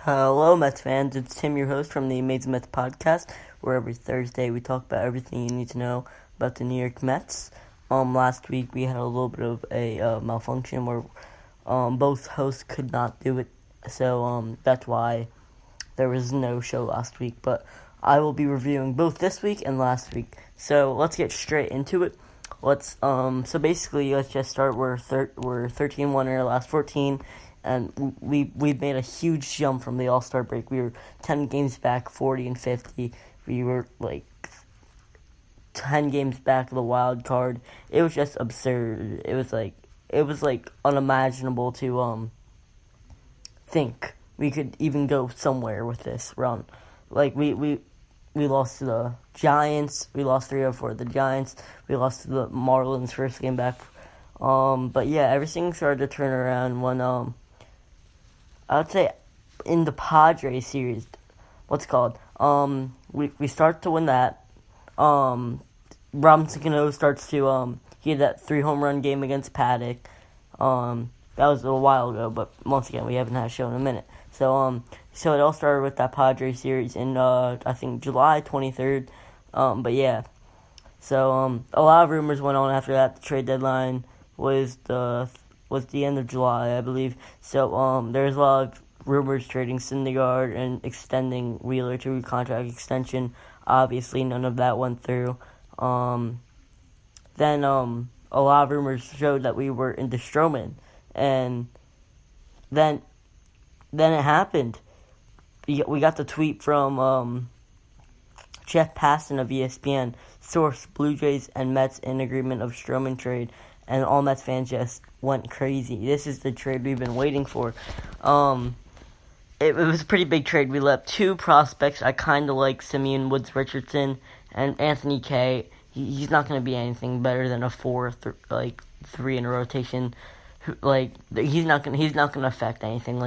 Hello, Mets fans. It's Tim, your host from the Amazing Mets podcast, where every Thursday we talk about everything you need to know about the New York Mets. Last week we had a little bit of a malfunction where both hosts could not do it, so that's why there was no show last week. But I will be reviewing both this week and last week. So let's get straight into it. Let's just start. We're 13-1 in our last 14. And we've made a huge jump from the All-Star break. We were 10 games back, 40 and 50. We were like 10 games back of the wild card. It was just absurd. It was like unimaginable to think we could even go somewhere with this run. Like we lost to the Giants. We lost 3-4 to the Giants. We lost to the Marlins first game back. But yeah, everything started to turn around when I would say in the Padres series, we start to win that. Robinson Cano starts to, he had that 3 home run game against Paddock. That was a while ago, but once again, we haven't had a show in a minute. So it all started with that Padres series in, I think, July 23rd. But yeah. So, a lot of rumors went on after that. The trade deadline was the end of July, I believe. So, there's a lot of rumors trading Syndergaard and extending Wheeler to a contract extension. Obviously, none of that went through. Then a lot of rumors showed that we were into Stroman. And then it happened. We got the tweet from Jeff Passan of ESPN. Source, Blue Jays and Mets in agreement of Stroman trade. And all Mets fans just went crazy. This is the trade we've been waiting for. It was a pretty big trade. We left 2 prospects. I kind of like Simeon Woods Richardson and Anthony Kay. He's not going to be anything better than a 3 in a rotation. He's not gonna affect anything.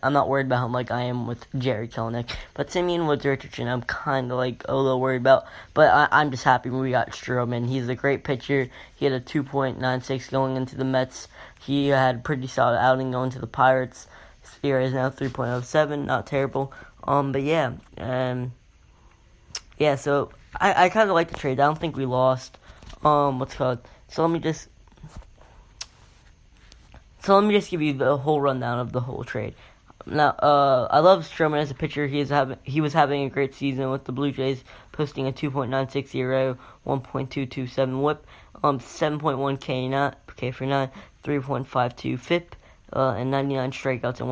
I'm not worried about him like I am with Jerry Kelenic. But Simeon Woods Richardson, I'm kind of a little worried about. But I'm just happy we got Stroman. He's a great pitcher. He had a 2.96 going into the Mets. He had a pretty solid outing going to the Pirates. His ERA is now 3.07, not terrible. But yeah, So I kind of like the trade. I don't think we lost. So let me just give you the whole rundown of the whole trade. Now, I love Stroman as a pitcher. He was having a great season with the Blue Jays, posting a 2.96 ERA, 1.227 WHIP, 7.1 K for 9, 3.52 FIP, and 99 strikeouts and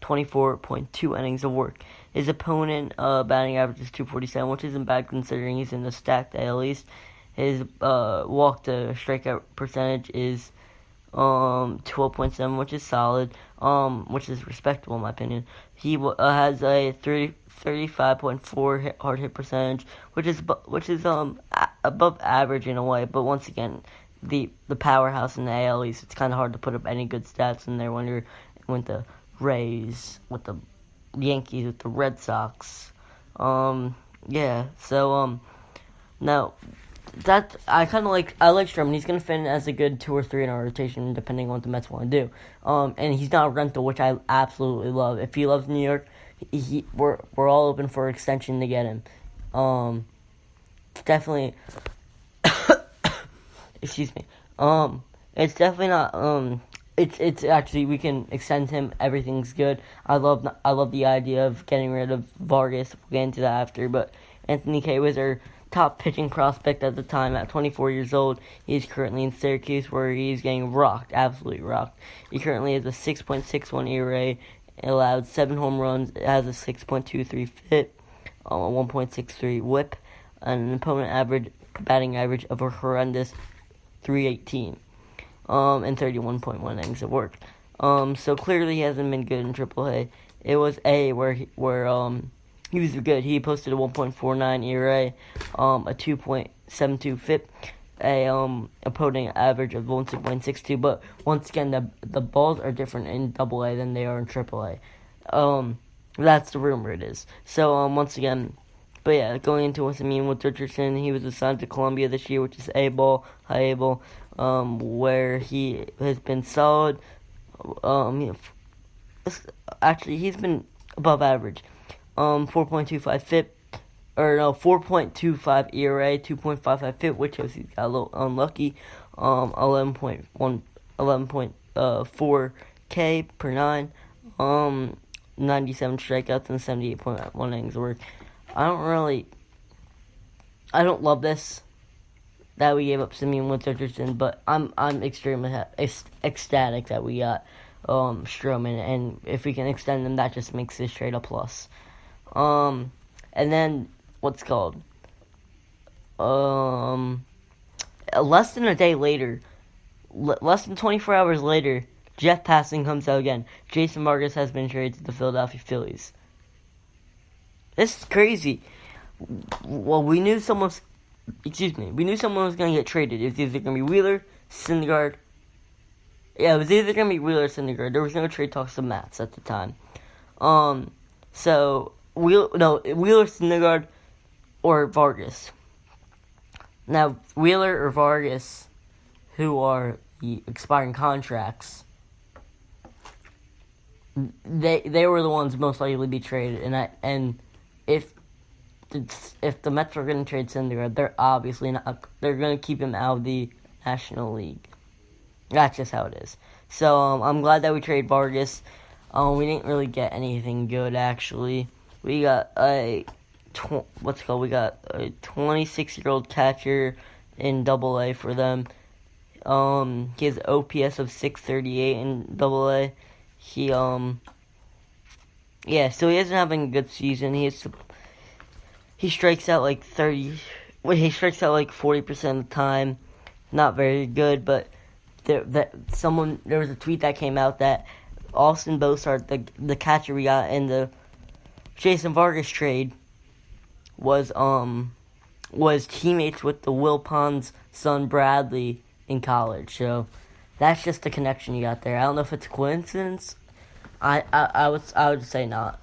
124.2 innings of work. His opponent batting average is 247, which isn't bad considering he's in the stacked AL East. His walk to strikeout percentage is 12.7, which is solid, which is respectable in my opinion. He has a 35.4 hard hit percentage, which is above average in a way. But once again, the powerhouse in the AL East, it's kind of hard to put up any good stats in there when you're with the Rays, with the Yankees, with the Red Sox. Now. That I like Stroman. He's gonna fit in as a good 2 or 3 in our rotation, depending on what the Mets want to do. And he's not a rental, which I absolutely love. If he loves New York, we're all open for extension to get him. Definitely. Excuse me. It's definitely not. It's actually we can extend him. Everything's good. I love the idea of getting rid of Vargas. We'll get into that after, but Anthony Kay was our top pitching prospect at the time. At 24 years old, he's currently in Syracuse, where he's getting rocked, absolutely rocked. He currently has a 6.61 ERA, allowed 7 home runs, has a 6.23 FIP, 1.63 WHIP, and an opponent batting average of a horrendous 318, and 31.1 innings of work. So clearly he hasn't been good in AAA. It was where he was good. He posted a 1.49 ERA, a 2.72 FIP, a opponent average of 1.62. But once again, the balls are different in AA than they are in AAA. That's the rumor it is. So once again, but yeah, going into what's I mean with Richardson, he was assigned to Columbia this year, which is high A, where he has been solid. Actually, he's been above average. 4.25 FIP, or no, 4.25 ERA, 2.55 FIP, which shows he's got a little unlucky. 11.4 K per 9. 97 strikeouts and 78.1 innings work. I don't love this that we gave up Simeon Woods Richardson, but I'm extremely ecstatic that we got Stroman, and if we can extend him, that just makes this trade a plus. And then what's called? Less than a day later, less than 24 hours later, Jeff Passan comes out again. Jason Vargas has been traded to the Philadelphia Phillies. This is crazy. Well, we knew someone was going to get traded. It was either going to be Wheeler, Syndergaard. Yeah, it was either going to be Wheeler or Syndergaard. There was no trade talks to METS at the time. So Wheeler, Syndergaard, or Vargas. Now, Wheeler or Vargas, who are the expiring contracts, they were the ones most likely to be traded, and if the Mets are going to trade Syndergaard, they're obviously not. They're going to keep him out of the National League. That's just how it is. So I'm glad that we traded Vargas. We didn't really get anything good, actually. We got a 26-year-old catcher in Double-A for them. He has an OPS of 638 in Double-A. So he isn't having a good season. He strikes out like 40% of the time. Not very good, but there was a tweet that came out that Austin Bosart, the catcher we got in the Jason Vargas trade, was teammates with the Wilpons' son Bradley in college. So that's just the connection you got there. I don't know if it's a coincidence. I would say not.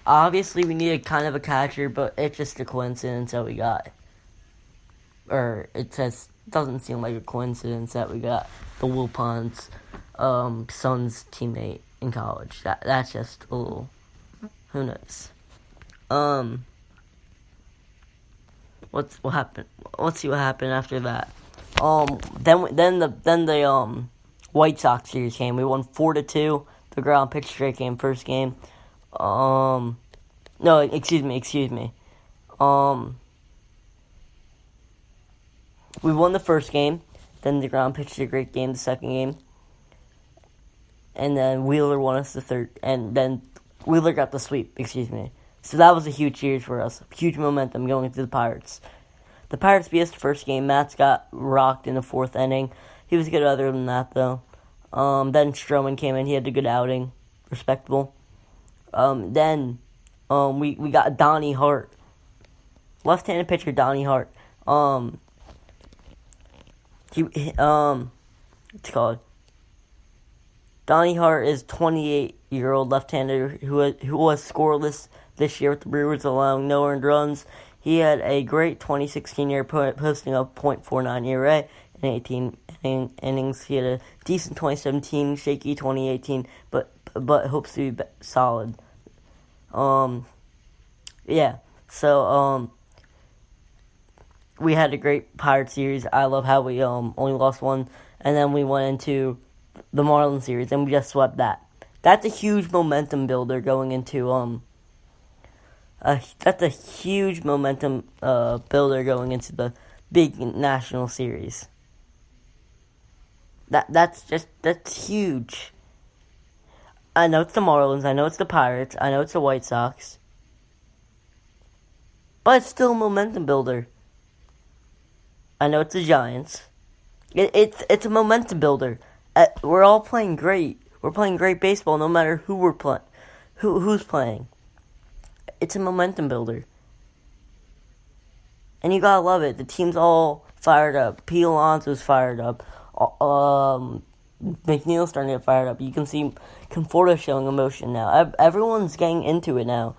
Obviously, we needed kind of a catcher, but it's just a coincidence that we got. Or it doesn't seem like a coincidence that we got the Wilpons' son's teammate in college. That's just a little, who knows. What happened? Let's see what happened after that. Then the White Sox series came. We won 4-2. The ground pitch straight game, first game. No, excuse me. We won the first game. Then the ground pitched a great game, the second game. And then Wheeler won us the third. And then Wheeler got the sweep, excuse me. So that was a huge series for us. Huge momentum going into the Pirates. The Pirates beat us the first game. Mats got rocked in the fourth inning. He was good other than that, though. Then Stroman came in. He had a good outing. Respectable. Then we got Donnie Hart. Left-handed pitcher Donnie Hart. What's it called? Donnie Hart is 28-year-old left-hander who was scoreless this year with the Brewers, allowing no earned runs. He had a great 2016 year, posting a .49 ERA in 18 innings. He had a decent 2017, shaky 2018, but hopes to be solid. We had a great Pirate series. I love how we only lost one, and then we went into the Marlins series, and we just swept that. That's a huge momentum builder going into the big national series. That's huge. I know it's the Marlins, I know it's the Pirates, I know it's the White Sox, but it's still a momentum builder. I know it's the Giants. It's a momentum builder. We're all playing great. We're playing great baseball, no matter who we're playing, who's playing. It's a momentum builder, and you gotta love it. The team's all fired up. Pete Alonso's fired up. McNeil's starting to get fired up. You can see Conforto showing emotion now. Everyone's getting into it now.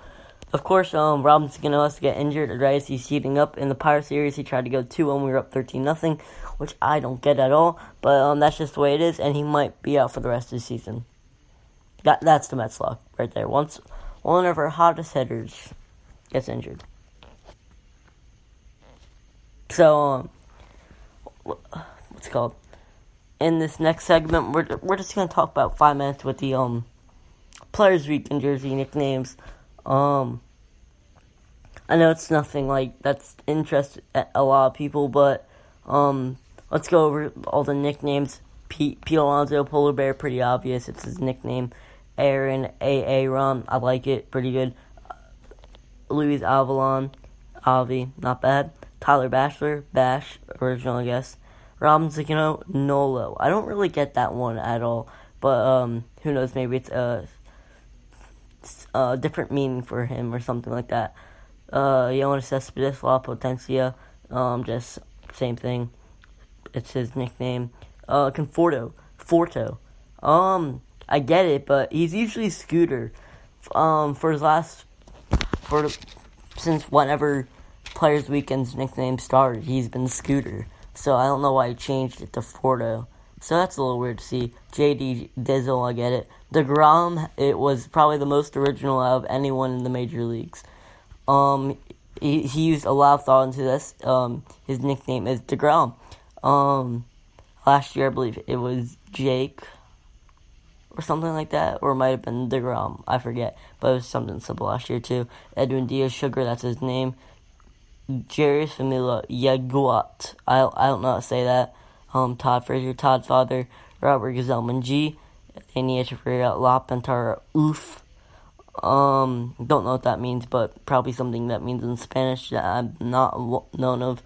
Of course, Robinson Cano has to get injured right as he's heating up. In the Pirate series, he tried to go 2-1. We were up 13-0, which I don't get at all. But that's just the way it is, and he might be out for the rest of the season. That's the Mets luck right there. Once one of our hottest hitters gets injured. So, what's it called? In this next segment, we're just gonna talk about 5 minutes with the Players Week and jersey nicknames. I know it's nothing like that's interest a lot of people, but let's go over all the nicknames. Pete Alonso, Polar Bear, pretty obvious. It's his nickname. Aaron, Aaron, I like it, pretty good. Luis Avalon, Avi, not bad. Tyler Bachelor, Bash, original, I guess. Robinson, Nolo. I don't really get that one at all, but who knows? Maybe it's a different meaning for him or something like that. Jonas Cespedes, La Potencia, just same thing. It's his nickname. Conforto, Forto. I get it, but he's usually Scooter. Since whenever Players Weekend's nickname started, he's been Scooter. So I don't know why he changed it to Forto. So that's a little weird to see. JD Dizzle, I get it. DeGrom, it was probably the most original out of anyone in the major leagues. He used a lot of thought into this. His nickname is DeGrom. Last year, I believe it was Jake or something like that, or it might have been DeGrom. I forget, but it was something simple last year too. Edwin Diaz Sugar, that's his name. Jarius Famila Yaguat. I don't know how to say that. Todd Frazier, Todd's father. Robert Gazelman G. They need to figure out La Pentara Oof. Don't know what that means, but probably something that means in Spanish that I'm not known of.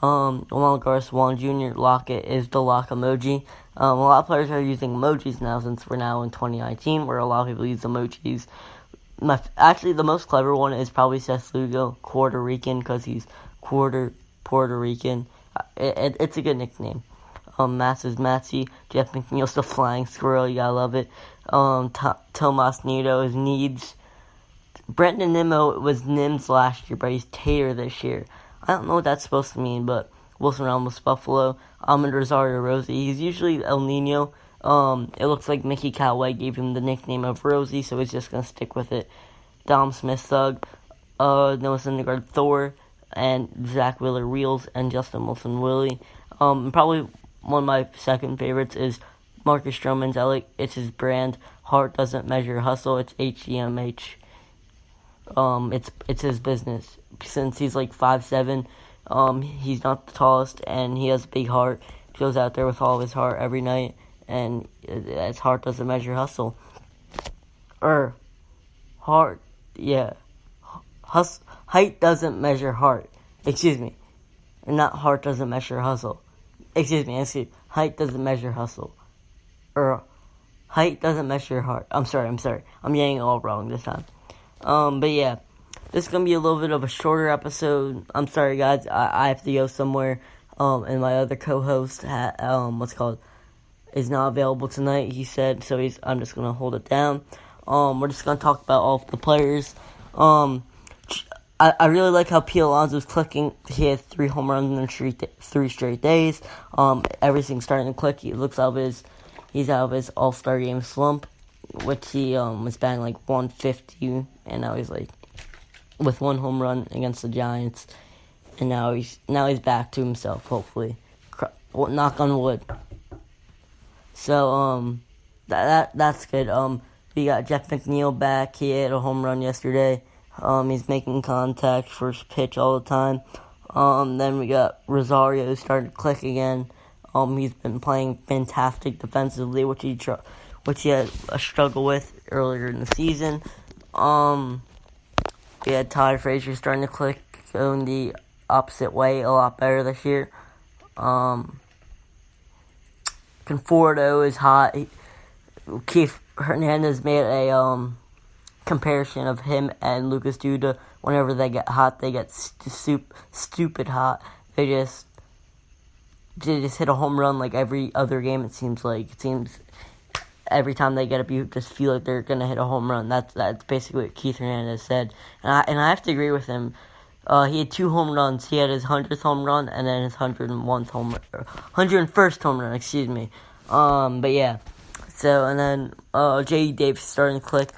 Juan Garcia Juan Jr. Lockett is the lock emoji. A lot of players are using emojis now since we're now in 2019, where a lot of people use emojis. Actually, the most clever one is probably Seth Lugo, Puerto Rican, because he's Puerto Rican. It's a good nickname. Masters Matsy, Jeff McNeil's the flying squirrel, you gotta love it. Tomas Nido is Needs. Brendan Nimmo was Nims last year, but he's Tater this year. I don't know what that's supposed to mean, but Wilson Ramos Buffalo. Ahmed Rosario Rosie. He's usually El Nino. It looks like Mickey Callaway gave him the nickname of Rosie, so he's just gonna stick with it. Dom Smith Thug. Noah Syndergaard Thor. And Zach Wheeler Reels and Justin Wilson Willie. Probably one of my second favorites is Marcus Stroman. It's his brand. Heart doesn't measure hustle. It's HEMH. It's his business. Since he's like 5'7", he's not the tallest, and he has a big heart. He goes out there with all of his heart every night, and his heart doesn't measure hustle. Heart, yeah. Height doesn't measure heart. Excuse me. Not heart doesn't measure hustle. Excuse me. Height doesn't measure hustle. Height doesn't measure heart. I'm sorry. I'm getting it all wrong this time. But yeah. This is going to be a little bit of a shorter episode. I'm sorry, guys. I have to go somewhere. And my other co-host, is not available tonight, he said. So I'm just going to hold it down. We're just going to talk about all of the players. I really like how Pete Alonso's clicking. He had 3 home runs in 3 straight days. Everything's starting to click. He's out of his All-Star Game slump, which he was batting like 150, and now he's like with 1 home run against the Giants, and now he's back to himself. Hopefully, knock on wood. So that's good. We got Jeff McNeil back. He hit a home run yesterday. He's making contact first pitch all the time. Then we got Rosario starting to click again. He's been playing fantastic defensively, which he had a struggle with earlier in the season. We had Todd Frazier starting to click, going the opposite way a lot better this year. Conforto is hot. Keith Hernandez made a comparison of him and Lucas Duda. Whenever they get hot, they get stupid hot. They just hit a home run like every other game. It seems every time they get up, you just feel like they're gonna hit a home run. That's basically what Keith Hernandez said, and I have to agree with him. He had 2 home runs. He had his 100th home run and then his 101st home run. Excuse me. But yeah. So and then J.D. Davis starting to click.